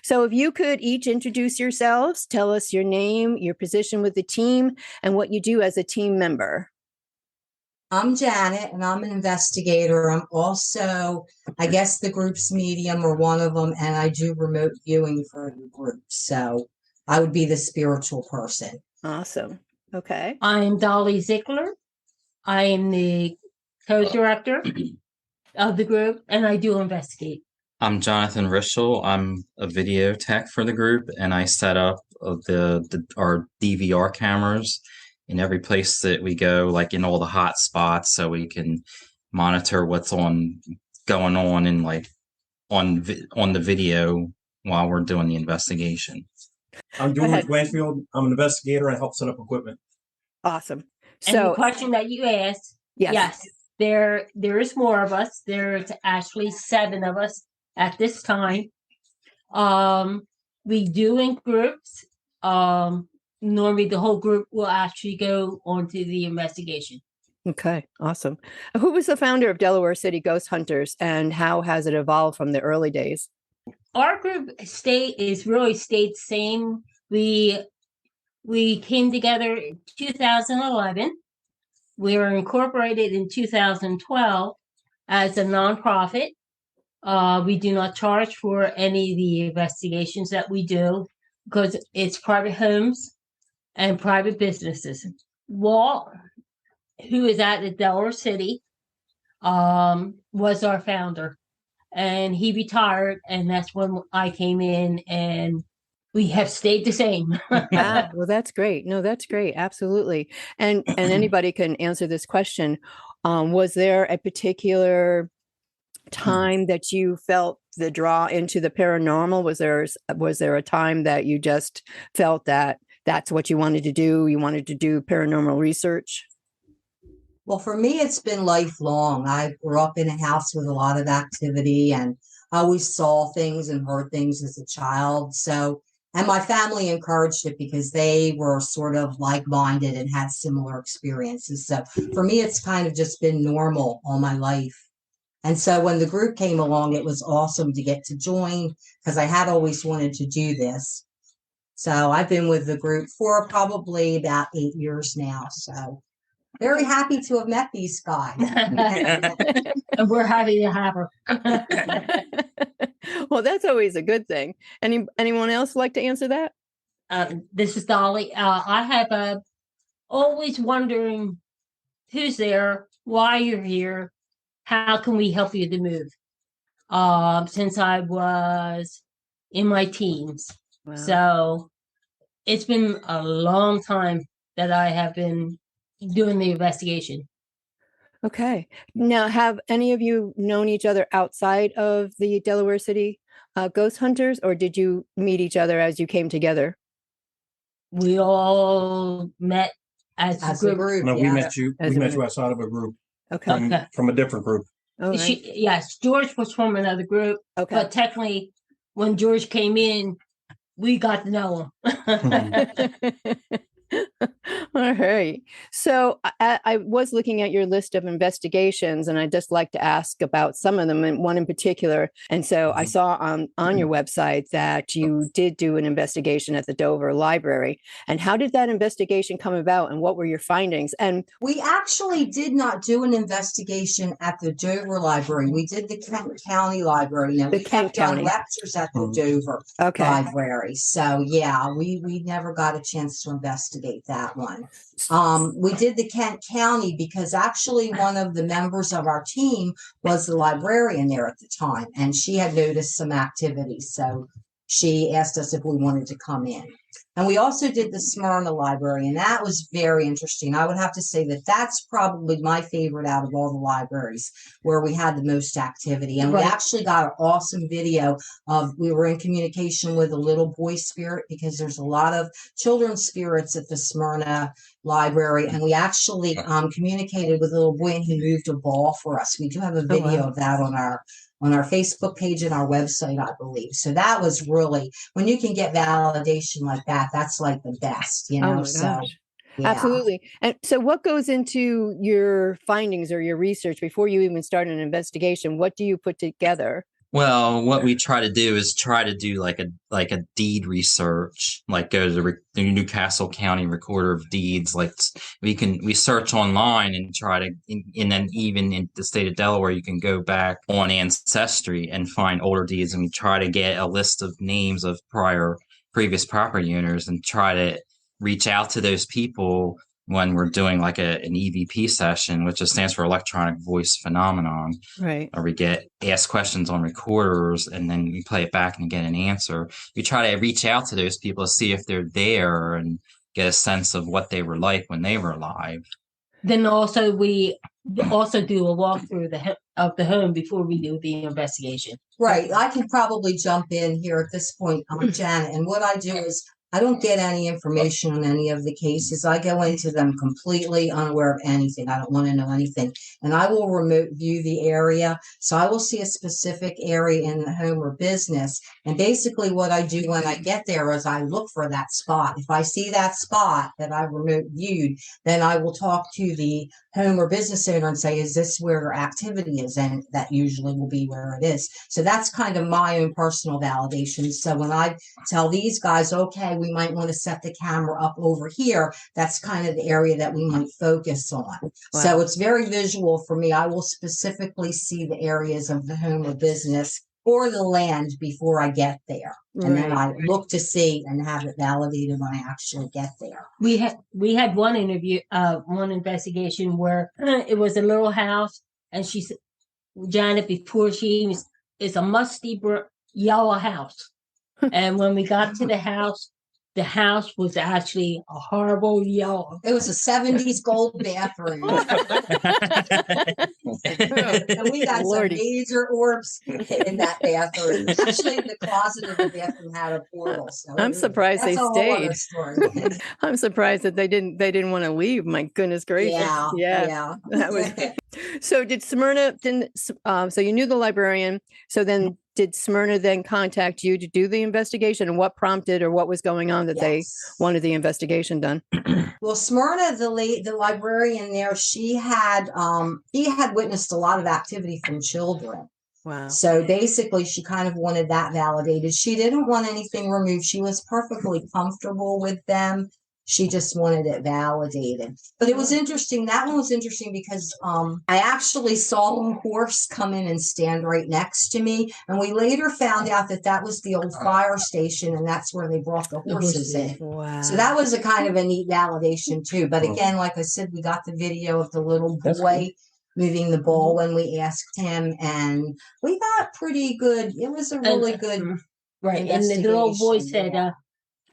So if you could each introduce yourselves, tell us your name, your position with the team, and what you do as a team member. I'm Janet, and I'm an investigator. I'm also, I guess, the group's medium or one of them, and I do remote viewing for the group. So I would be the spiritual person. Awesome. Okay. I'm Dolly Zickler. I am the co-director of the group, and I do investigate. I'm Jonathan Rischel. I'm a video tech for the group, and I set up our DVR cameras in every place that we go, like in all the hot spots, so we can monitor what's going on and like on the video while we're doing the investigation. I'm George Blanchfield. I'm an investigator. I help set up equipment. Awesome. And the question that you asked, yes, there is more of us. There's actually 7 of us at this time. We do in groups. Normally the whole group will actually go onto the investigation. Okay, awesome. Who was the founder of Delaware City Ghost Hunters, and how has it evolved from the early days? Our group really stayed the same. We came together in 2011. We were incorporated in 2012 as a nonprofit. We do not charge for any of the investigations that we do because it's private homes and private businesses. Walt, who is at the Delaware City, was our founder, and he retired, and that's when I came in, and we have stayed the same. Well, that's great. No, that's great. Absolutely. And anybody can answer this question. Was there a particular time that you felt the draw into the paranormal? Was there a time that you just felt that that's what you wanted to do? You wanted to do paranormal research? Well, for me, it's been lifelong. I grew up in a house with a lot of activity, and I always saw things and heard things as a child. So, and my family encouraged it because they were sort of like-minded and had similar experiences. So for me, it's kind of just been normal all my life. And so when the group came along, it was awesome to get to join because I had always wanted to do this. So I've been with the group for probably about 8 years now. So very happy to have met these guys. And we're happy to have her. Well, that's always a good thing. Anyone else like to answer that? This is Dolly. I have always wondering who's there, why you're here, how can we help you to move? Since I was in my teens. Wow. So it's been a long time that I have been doing the investigation. Okay. Now, have any of you known each other outside of the Delaware City Ghost Hunters, or did you meet each other as you came together? We all met as a group. No, we met you. We met you outside of a group. Okay. From a different group. Oh, right. Yes, George was from another group. Okay. But technically, when George came in, we got to know him. All right. So I was looking at your list of investigations, and I'd just like to ask about some of them, and one in particular. And so I saw on your website that you did do an investigation at the Dover Library. And how did that investigation come about, and what were your findings? And we actually did not do an investigation at the Dover Library. We did the Kent County Library. Now, we kept on lectures at the Dover Library. So, yeah, we never got a chance to investigate that one. We did the Kent County because actually one of the members of our team was the librarian there at the time, and she had noticed some activity. So she asked us if we wanted to come in. And we also did the Smyrna Library, and that was very interesting. I would have to say that that's probably my favorite out of all the libraries where we had the most activity. And we actually got an awesome video we were in communication with a little boy spirit because there's a lot of children's spirits at the Smyrna Library. And we actually communicated with a little boy, and he moved a ball for us. We do have a video of that on our Facebook page and our website, I believe. So that was really, when you can get validation like that, that's like the best, you know? Yeah. Absolutely. And so what goes into your findings or your research before you even start an investigation? What do you put together? Well, what we try to do is try to do like a deed research, like go to the Newcastle County Recorder of Deeds. Like we search online and try to, and then even in the state of Delaware, you can go back on Ancestry and find older deeds, and we try to get a list of names of previous property owners and try to reach out to those people when we're doing like an EVP session, which just stands for Electronic Voice Phenomenon. Right. Or we get asked questions on recorders and then we play it back and get an answer. We try to reach out to those people to see if they're there and get a sense of what they were like when they were alive. Then also we also do a walkthrough of the home before we do the investigation. Right. I can probably jump in here at this point, Janet. And what I do is I don't get any information on any of the cases. I go into them completely unaware of anything. I don't want to know anything. And I will remote view the area. So I will see a specific area in the home or business. And basically what I do when I get there is I look for that spot. If I see that spot that I remote viewed, then I will talk to the home or business owner and say, is this where your activity is? And that usually will be where it is. So that's kind of my own personal validation. So when I tell these guys, okay, we might want to set the camera up over here, that's kind of the area that we might focus on. Wow. So it's very visual for me. I will specifically see the areas of the home or business or the land before I get there. And then I look to see and have it validated when I actually get there. We had one investigation where it was a little house, and she said, Janet, before it's a musty yellow house. And when we got to the house was actually a horrible yellow. It was a 70s gold bathroom. And we got some major orbs in that bathroom. Actually, the closet of the bathroom had a portal. So I'm surprised they stayed. I'm surprised that they didn't want to leave. My goodness gracious. Yeah. That was so did Smyrna so you knew the librarian. So then did Smyrna then contact you to do the investigation, and what prompted or what was going on that they wanted the investigation done? Well, Smyrna, the librarian there, she had witnessed a lot of activity from children. Wow. So basically she kind of wanted that validated. She didn't want anything removed. She was perfectly comfortable with them. She just wanted it validated. But it was interesting. That one was interesting because I actually saw a horse come in and stand right next to me. And we later found out that was the old fire station, and that's where they brought the horses in. Wow. So that was a kind of a neat validation too. But again, like I said, we got the video of the little boy moving the ball when we asked him, and we got pretty good. It was a really good right. And the little boy said,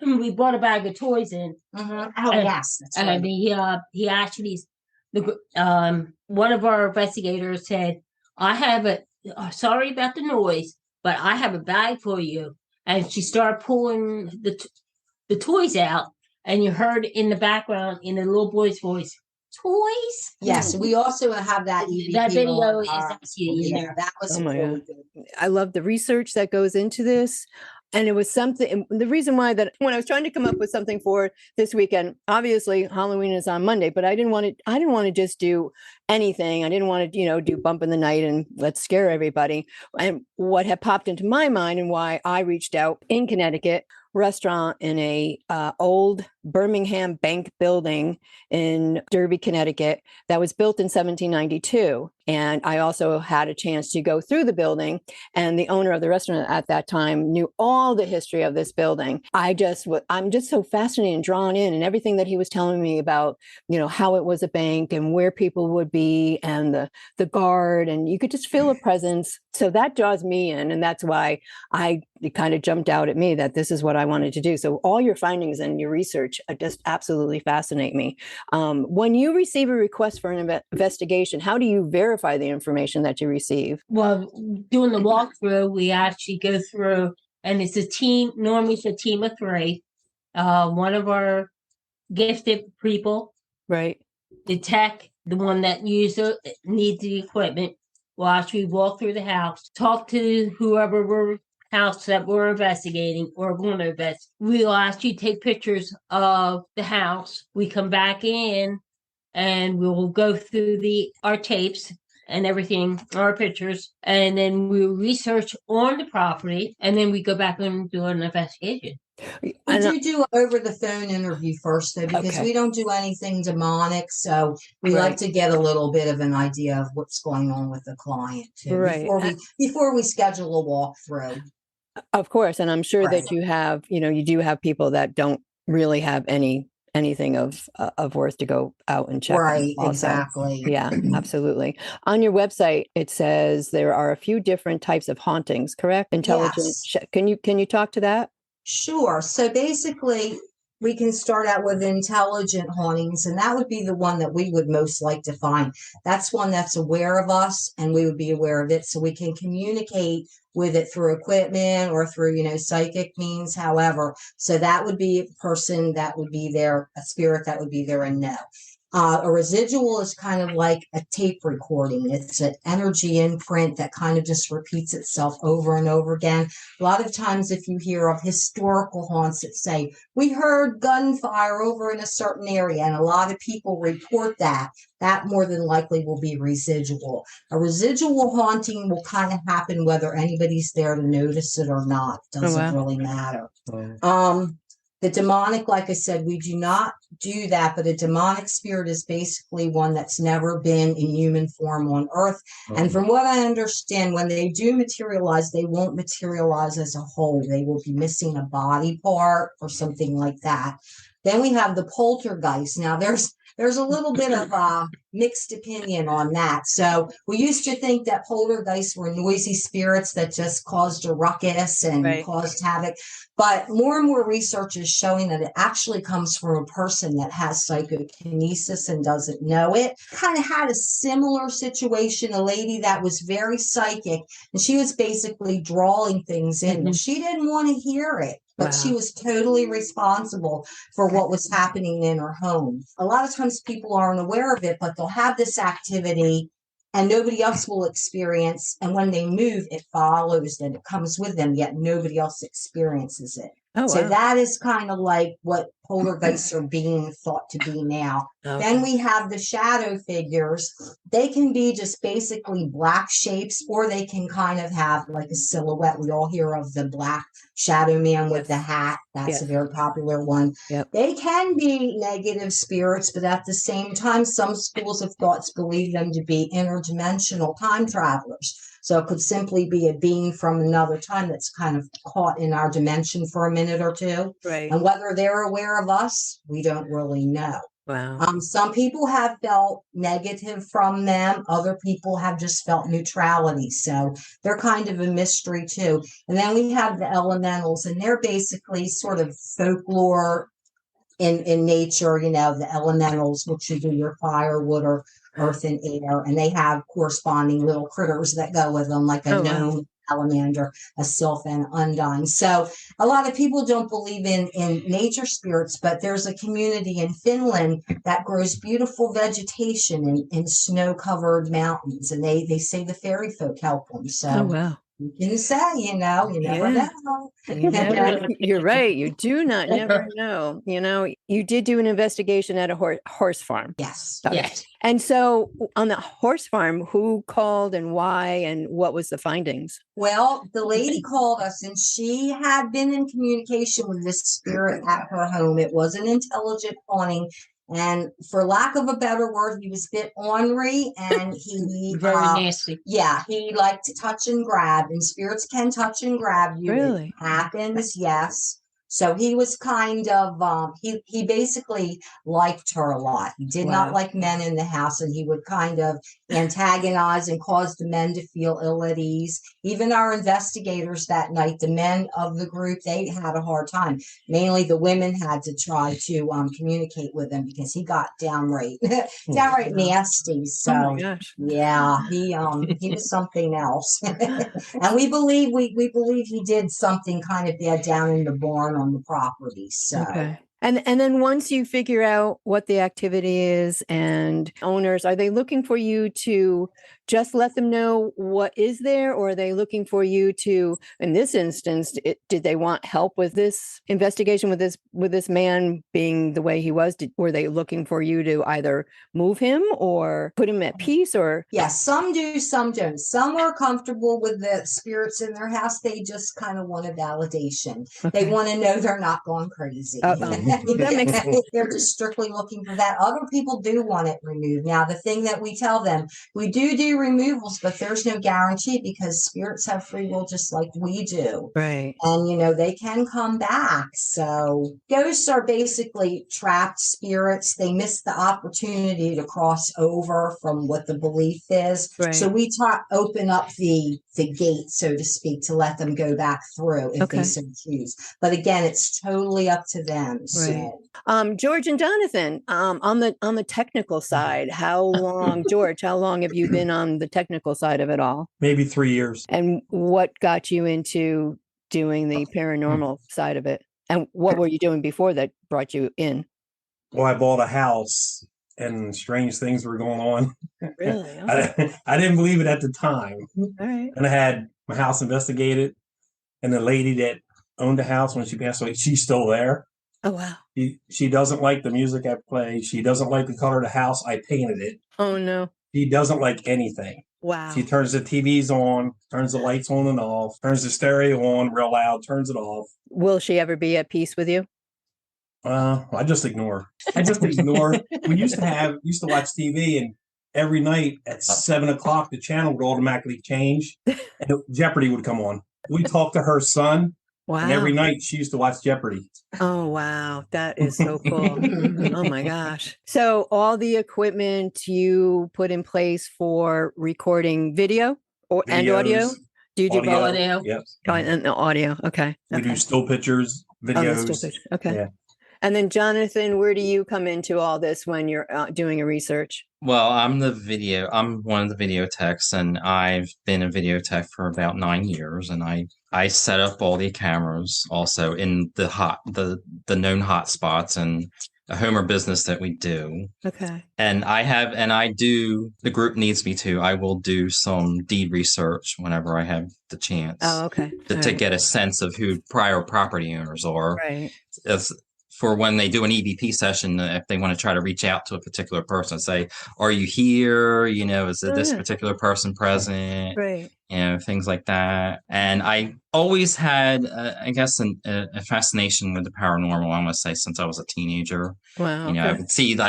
we brought a bag of toys in. Mm-hmm. Oh, yes. That's right. And he actually, one of our investigators said, sorry about the noise, but I have a bag for you. And she started pulling the toys out, and you heard in the background, in the little boy's voice, toys? Yes, we also have that EVP. That video is actually in there. That was really good. I love the research that goes into this. And it was something, the reason why that when I was trying to come up with something for this weekend, obviously Halloween is on Monday, but I didn't want to just do anything. I didn't want to, do bump in the night and let's scare everybody. And what had popped into my mind and why I reached out in Connecticut, restaurant in a old Birmingham bank building in Derby, Connecticut, that was built in 1792. And I also had a chance to go through the building, and the owner of the restaurant at that time knew all the history of this building. I'm just so fascinated and drawn in, and everything that he was telling me about, how it was a bank and where people would be and the guard, and you could just feel a presence. So that draws me in. And that's why it kind of jumped out at me that this is what I wanted to do. So all your findings and your research just absolutely fascinate me. When you receive a request for an investigation, how do you verify the information that you receive? Well, doing the walkthrough, we actually go through, and it's a team. Normally it's a team of 3. One of our gifted people, right? The tech, the one that needs the equipment, will actually walk through the house, talk to whoever house that we're investigating or going to investigate. We'll actually take pictures of the house. We come back in and we'll go through our tapes and everything, our pictures, and then we research on the property, and then we go back and do an investigation. We do over the phone interview first, though, because we don't do anything demonic. So we like to get a little bit of an idea of what's going on with the client too, before we schedule a walkthrough. Of course, and I'm sure that you have, you do have people that don't really have anything of worth to go out and check. Right, exactly. Yeah, absolutely. On your website, it says there are a few different types of hauntings, correct? Intelligent. Yes. Can you talk to that? Sure. So basically, we can start out with intelligent hauntings, and that would be the one that we would most like to find. That's one that's aware of us, and we would be aware of it, so we can communicate with it through equipment or through, psychic means, however. So that would be a person that would be there, a spirit that would be there and know. A residual is kind of like a tape recording. It's an energy imprint that kind of just repeats itself over and over again. A lot of times if you hear of historical haunts that say, we heard gunfire over in a certain area, and a lot of people report that more than likely will be residual. A residual haunting will kind of happen whether anybody's there to notice it or not. Doesn't really matter. The demonic, like I said, we do not do that, but a demonic spirit is basically one that's never been in human form on earth. And from what I understand, when they do materialize, they won't materialize as a whole. They will be missing a body part or something like that. Then we have the poltergeist. Now, there's a little bit of a mixed opinion on that. So we used to think that poltergeists were noisy spirits that just caused a ruckus and caused havoc. But more and more research is showing that it actually comes from a person that has psychokinesis and doesn't know it. Kind of had a similar situation, a lady that was very psychic, and she was basically drawing things in. Well, she didn't want to hear it, but she was totally responsible for what was happening in her home. A lot of times people aren't aware of it, but they'll have this activity and nobody else will experience. And when they move, it follows them. It comes with them, yet nobody else experiences it. So that is kind of like what poltergeists are being thought to be now. Then we have the shadow figures. They can be just basically black shapes, or they can kind of have like a silhouette. We all hear of the black shadow man with the hat. That's a very popular one. They can be negative spirits, but at the same time, some schools of thought believe them to be interdimensional time travelers. So it could simply be a being from another time that's kind of caught in our dimension for a minute or two. And whether they're aware of us, we don't really know. Some people have felt negative from them. Other people have just felt neutrality. So they're kind of a mystery too. And then we have the elementals, and they're basically sort of folklore in nature, the elementals, which would be your fire, wood, or earth and air, and they have corresponding little critters that go with them, like a gnome, salamander, a sylph, and undine. So a lot of people don't believe in nature spirits, but there's a community in Finland that grows beautiful vegetation in snow-covered mountains, and they say the fairy folk help them. So you can say, you never know. You're right. You do not never know. You did do an investigation at a horse farm. Yes. Okay. Yes. And so on the horse farm, who called and why, and what was the findings? Well, the lady called us, and she had been in communication with this spirit at her home. It was an intelligent haunting. And for lack of a better word, he was a bit ornery, and he very nasty. Yeah, he liked to touch and grab, and spirits can touch and grab you. Really? It happens, yes. So he was kind of he basically liked her a lot. He did not like men in the house, and he would kind of antagonize and cause the men to feel ill at ease. Even our investigators that night, the men of the group, they had a hard time. Mainly the women had to try to communicate with him, because he got downright nasty. So yeah, he was something else. And we believe he did something kind of bad down in the barn on the property. So and then once you figure out what the activity is and owners, are they looking for you to just let them know what is there, or are they looking for you to, in this instance, did they want help with this investigation with this man being the way he was? Were they looking for you to either move him or put him at peace? Or yes, some do, some don't. Some are comfortable with the spirits in their house. They just kind of want a validation. Okay. They want to know they're not going crazy. That makes sense. They're just strictly looking for that. Other people do want it removed. Now, the thing that we tell them, we do removals, but there's no guarantee because spirits have free will just like we do. Right. And, they can come back. So ghosts are basically trapped spirits. They miss the opportunity to cross over from what the belief is. Right. So we open up the gate, so to speak, to let them go back through if they so choose. But again, it's totally up to them. Right. So. George and Jonathan, on the technical side, how long, George, how long have you been on the technical side of it all? Maybe 3 years. And what got you into doing the paranormal side of it? And what were you doing before that brought you in? Well, I bought a house and strange things were going on. Really? Okay. I didn't believe it at the time. All right. And I had my house investigated, and the lady that owned the house when she passed away, she's still there. Oh, wow. She doesn't like the music I play. She doesn't like the color of the house. I painted it. Oh, no. She doesn't like anything. Wow. She turns the TVs on, turns the lights on and off, turns the stereo on real loud, turns it off. Will she ever be at peace with you? I just ignore. We used to watch TV, and every night at 7:00, the channel would automatically change and Jeopardy would come on. We talked to her son. Wow. And every night she used to watch Jeopardy. Oh, wow. That is so cool. Oh, my gosh. So all the equipment you put in place for recording video and audio? Do you do both? Audio? Yep. And the audio. Okay. We do still pictures, videos. Still picture. Okay. Yeah. And then, Jonathan, where do you come into all this when you're doing a research? Well, I'm one of the video techs, and I've been a video tech for about 9 years, and I set up all the cameras also in the known hot spots and a Homer business that we do. Okay. And the group needs me to. I will do some deed research whenever I have the chance. Oh, okay. To get a sense of who prior property owners are. Right. For when they do an EVP session, if they want to try to reach out to a particular person, say, are you here? Is this particular person present? Right. Things like that. And I always had, I guess, a fascination with the paranormal, I must say, since I was a teenager. Wow. I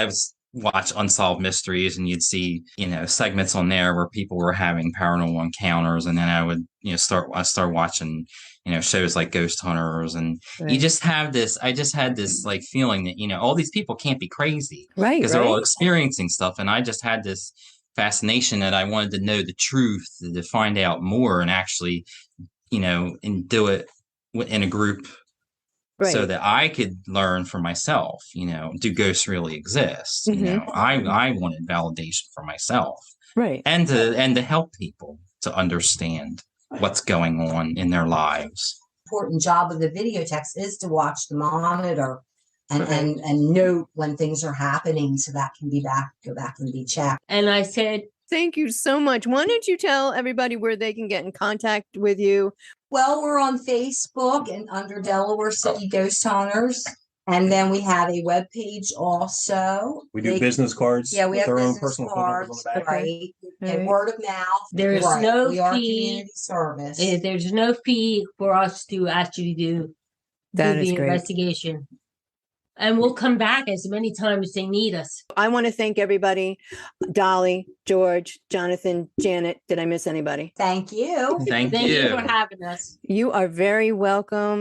would watch Unsolved Mysteries, and you'd see, segments on there where people were having paranormal encounters. And then I would, start watching, shows like Ghost Hunters. And I just had this like feeling that, all these people can't be crazy. Right. Because they're all experiencing stuff. And I just had this fascination that I wanted to know the truth, to find out more and actually, and do it in a group. Right. So that I could learn for myself, do ghosts really exist? Mm-hmm. I wanted validation for myself, right, and to help people to understand what's going on in their lives. Important job of the video techs is to watch the monitor and note when things are happening, so that can go back and be checked. And I said, thank you so much. Why don't you tell everybody where they can get in contact with you? Well, we're on Facebook and under Delaware City Ghost Hunters. And then we have a webpage also. We do business cards. Yeah, we have our business own personal cards, right? Right. And word of mouth. There's no we are fee. Community service. There's no fee for us to actually do the investigation. And we'll come back as many times as they need us. I want to thank everybody. Dolly, George, Jonathan, Janet. Did I miss anybody? Thank you. Thank you for having us. You are very welcome.